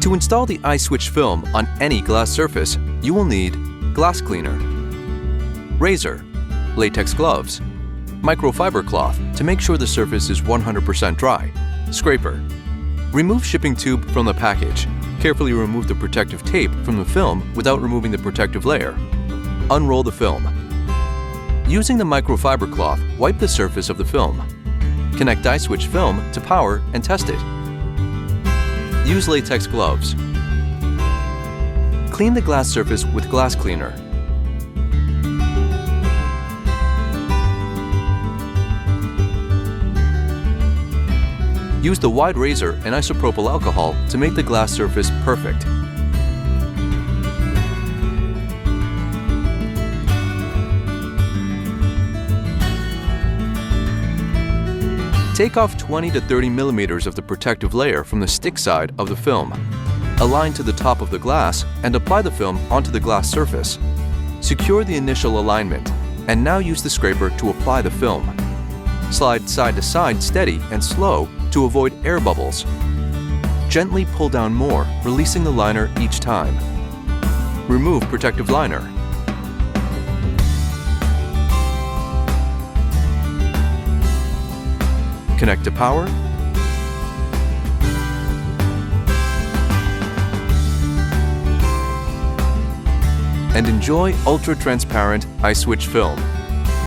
To install the SWiTCH film on any glass surface, you will need glass cleaner, razor, latex gloves, microfiber cloth to make sure the surface is 100% dry, scraper. Remove shipping tube from the package. Carefully remove the protective tape from the film without removing the protective layer. Unroll the film. Using the microfiber cloth, wipe the surface of the film. Connect SWiTCH film to power and test it. Use latex gloves. Clean the glass surface with glass cleaner. Use the wide razor and isopropyl alcohol to make the glass surface perfect. Take off 20 to 30 millimeters of the protective layer from the stick side of the film. Align to the top of the glass and apply the film onto the glass surface. Secure the initial alignment, and now use the scraper to apply the film. Slide side to side steady and slow to avoid air bubbles. Gently pull down more, releasing the liner each time. Remove protective liner. Connect to power. And enjoy ultra-transparent SWiTCH film.